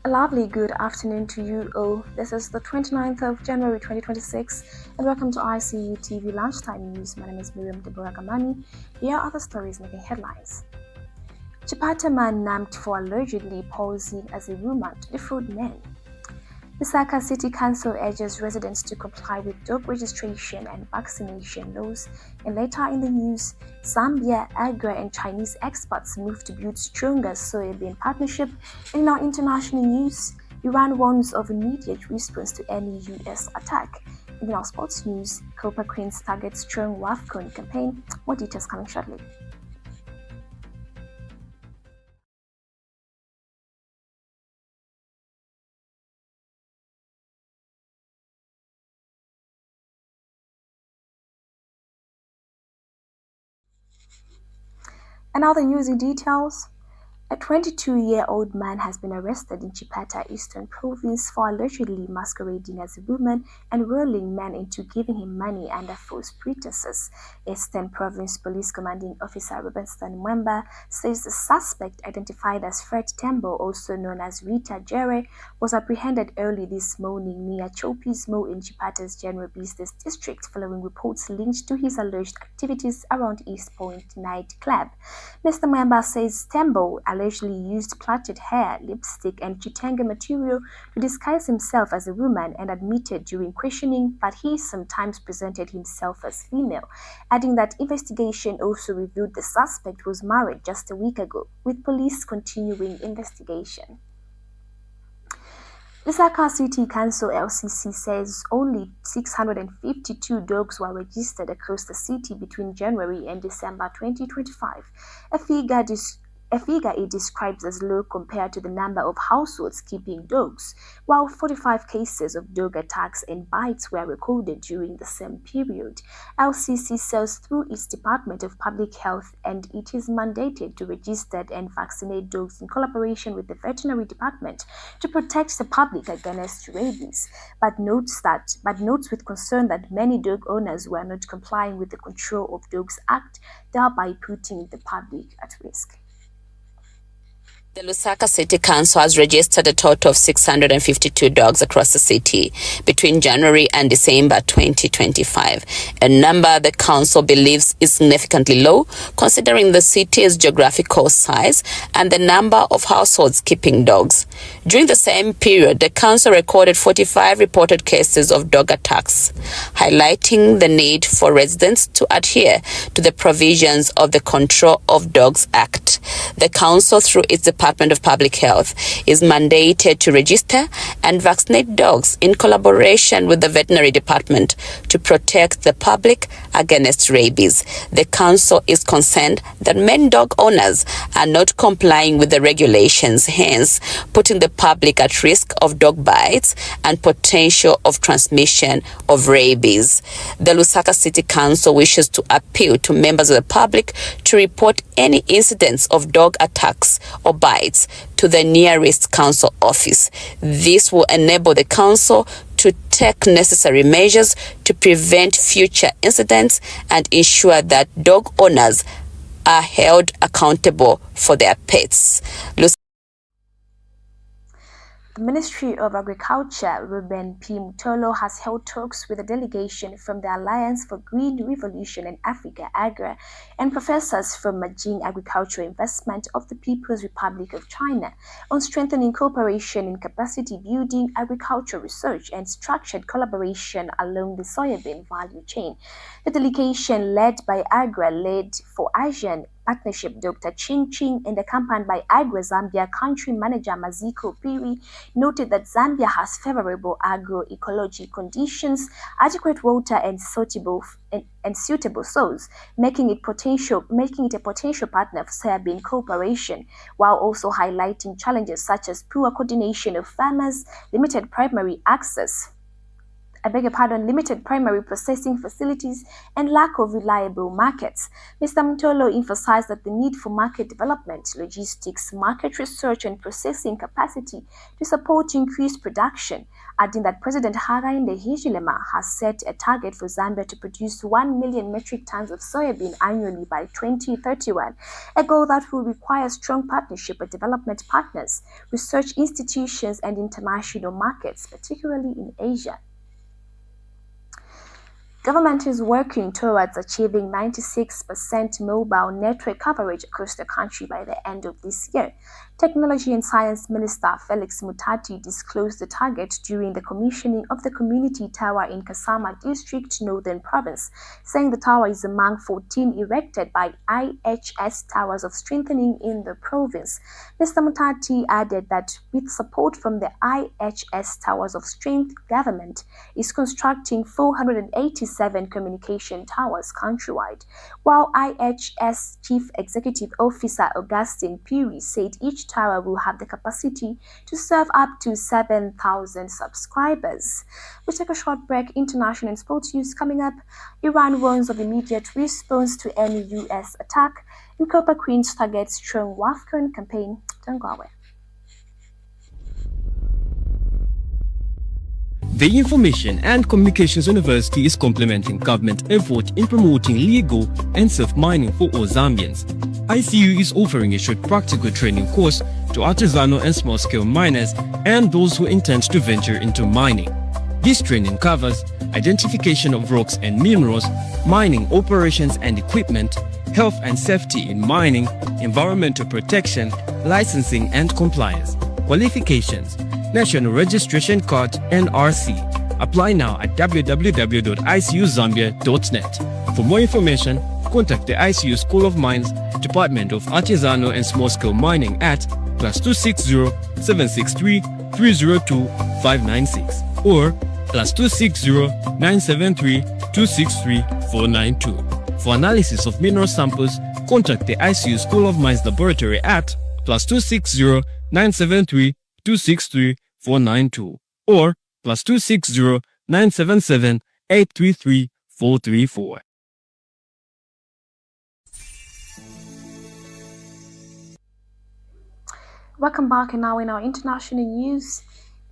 A lovely good afternoon to you all. This is the 29th of January 2026 and welcome to ICU TV Lunchtime News. My name is Miriam Deborah Gamani. Here are the stories making headlines. Chipata man nabbed for allegedly posing as a woman to defraud men. Lusaka City Council urges residents to comply with dog registration and vaccination laws. And later in the news, Zambia, agra and Chinese experts move to build stronger soybean partnership. And in our international news, Iran warns of immediate response to any US attack. And in our sports news, Copa Queens targets strong wafcon campaign. More details coming shortly. And now the news in details. A 22-year-old man has been arrested in Chipata, Eastern Province for allegedly masquerading as a woman and luring men into giving him money under false pretenses. Eastern Province Police Commanding Officer Robinson Mwemba says the suspect, identified as Fred Tembo, also known as Rita Jere, was apprehended early this morning near Chopi's Mall in Chipata's General Business District following reports linked to his alleged activities around East Point nightclub. Mr. Mwemba says Tembo allegedly used plaited hair, lipstick, and chitenge material to disguise himself as a woman and admitted during questioning that he sometimes presented himself as female, adding that investigation also revealed the suspect was married just a week ago, with police continuing investigation. The Lusaka City Council (LCC) says only 652 dogs were registered across the city between January and December 2025, a figure it describes as low compared to the number of households keeping dogs, while 45 cases of dog attacks and bites were recorded during the same period. LCC says through its Department of Public Health and it is mandated to register and vaccinate dogs in collaboration with the Veterinary Department to protect the public against rabies, but notes with concern that many dog owners were not complying with the Control of Dogs Act, thereby putting the public at risk. The Lusaka City Council has registered a total of 652 dogs across the city between January and December 2025, a number the council believes is significantly low considering the city's geographical size and the number of households keeping dogs. During the same period, the council recorded 45 reported cases of dog attacks, highlighting the need for residents to adhere to the provisions of the Control of Dogs Act. The council, through its Department of Public Health, is mandated to register and vaccinate dogs in collaboration with the Veterinary Department to protect the public against rabies. The council is concerned that many dog owners are not complying with the regulations, hence putting the public at risk of dog bites and potential of transmission of rabies. The Lusaka City Council wishes to appeal to members of the public to report any incidents of dog attacks or bites to the nearest council office. This will enable the council to take necessary measures to prevent future incidents and ensure that dog owners are held accountable for their pets. The Ministry of Agriculture, Ruben P. Mutolo, has held talks with a delegation from the Alliance for Green Revolution in Africa, agra, and professors from Majing Agricultural Investment of the People's Republic of China on strengthening cooperation in capacity building, agricultural research, and structured collaboration along the soybean value chain. The delegation, led by agra-led for Asian Partnership Dr. Ching Ching and accompanied by Agra Zambia Country Manager Maziko Piri, noted that Zambia has favorable agroecology conditions, adequate water, and suitable soils, making it a potential partner for soybean cooperation, while also highlighting challenges such as poor coordination of farmers, limited primary access limited primary processing facilities and lack of reliable markets. Mr. Mutolo emphasized that the need for market development, logistics, market research, and processing capacity to support increased production, adding that President Hakainde Hichilema has set a target for Zambia to produce 1 million metric tons of soybean annually by 2031, a goal that will require strong partnership with development partners, research institutions, and international markets, particularly in Asia. Government is working towards achieving 96% mobile network coverage across the country by the end of this year. Technology and Science Minister Felix Mutati disclosed the target during the commissioning of the community tower in Kasama District, Northern Province, saying the tower is among 14 erected by IHS Towers of Strengthening in the province. Mr. Mutati added that with support from the IHS Towers of Strength, government is constructing 487 communication towers countrywide, while IHS Chief Executive Officer Augustine Puri said each tower will have the capacity to serve up to 7,000 subscribers. We'll take a short break. International and sports news coming up. Iran warns of immediate response to any U.S. attack, and Copper Queens targets strong wafcon campaign. Don't go away. The Information and Communications University is complementing government effort in promoting legal and safe mining for all Zambians. ICU is offering a short practical training course to artisanal and small-scale miners and those who intend to venture into mining. This training covers identification of rocks and minerals, mining operations and equipment, health and safety in mining, environmental protection, licensing and compliance, qualifications, National Registration Card, NRC. Apply now at www.icuzambia.net. For more information, contact the ICU School of Mines, Department of Artisanal and Small-Scale Mining at +260 763 302 596 or +260 973 263 492. For analysis of mineral samples, contact the ICU School of Mines Laboratory at +260 973 263 492 or +260 977 833 434. Welcome back, and now in our international news.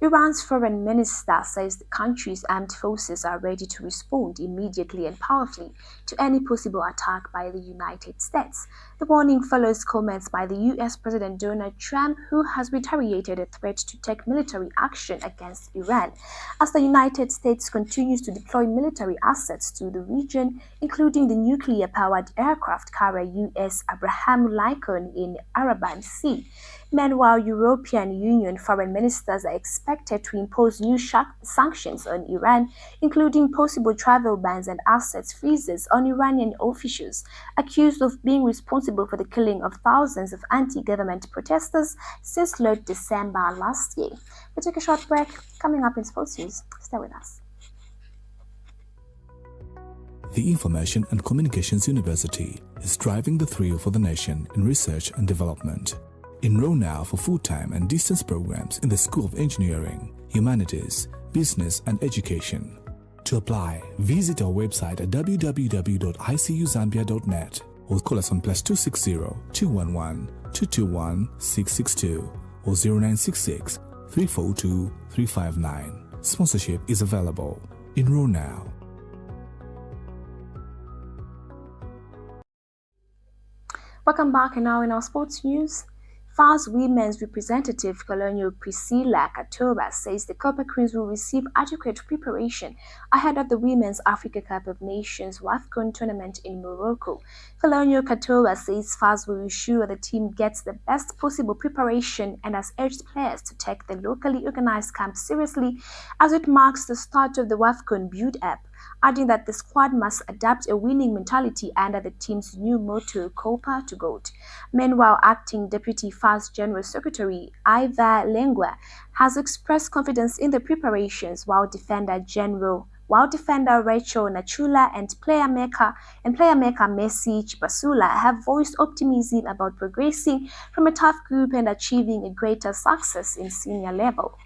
Iran's foreign minister says the country's armed forces are ready to respond immediately and powerfully to any possible attack by the United States. The warning follows comments by the U.S. President Donald Trump, who has reiterated a threat to take military action against Iran, as the United States continues to deploy military assets to the region, including the nuclear-powered aircraft carrier U.S. Abraham Lincoln in Arabian Sea. Meanwhile, European Union foreign ministers are expected to impose new sanctions on Iran, including possible travel bans and assets freezes on Iranian officials accused of being responsible for the killing of thousands of anti-government protesters since late December last year. We'll take a short break. Coming up in sports news. Stay with us. The Information and Communications University is driving the thrill for the nation in research and development. Enroll now for full-time and distance programs in the School of Engineering, Humanities, Business and Education. To apply, visit our website at www.icuzambia.net or call us on +260 211 221 662 or 0966 342 359. Sponsorship is available. Enroll now. Welcome back, and now in our sports news. FAR's women's representative Colonel Priscilla Katoba says the Copper Queens will receive adequate preparation ahead of the Women's Africa Cup of Nations WAFCON tournament in Morocco. Colonel Katoba says FAR's will ensure the team gets the best possible preparation and has urged players to take the locally organized camp seriously as it marks the start of the WAFCON build-up, adding that the squad must adapt a winning mentality under the team's new motto, Copa to Gold. Meanwhile, acting Deputy FAR's General Secretary Iva Lengwa has expressed confidence in the preparations, while defender Rachel Nachula and player maker Messi Chipasula have voiced optimism about progressing from a tough group and achieving a greater success in senior level.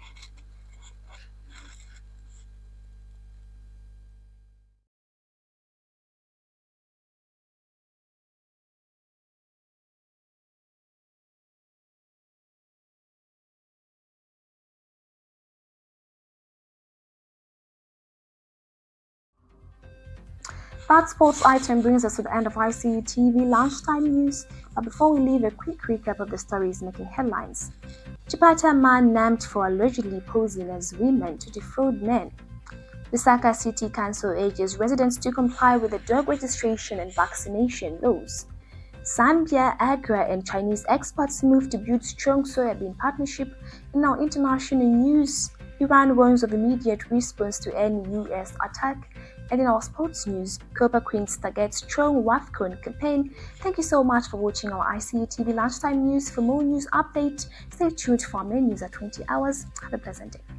That sports item brings us to the end of ICU TV Lunchtime News. But before we leave, a quick recap of the stories making headlines. Chipata man nabbed for allegedly posing as women to defraud men. Lusaka City Council urges residents to comply with the dog registration and vaccination laws. Zambia, Agra, and Chinese experts move to build strong soybean partnership. In our international news, Iran warns of immediate response to any US attack. And in our sports news, Copa Queens targets strong wafcon campaign. Thank you so much for watching our ICU TV Lunchtime News. For more news updates, stay tuned for our main news at 20 hours. Have a pleasant day.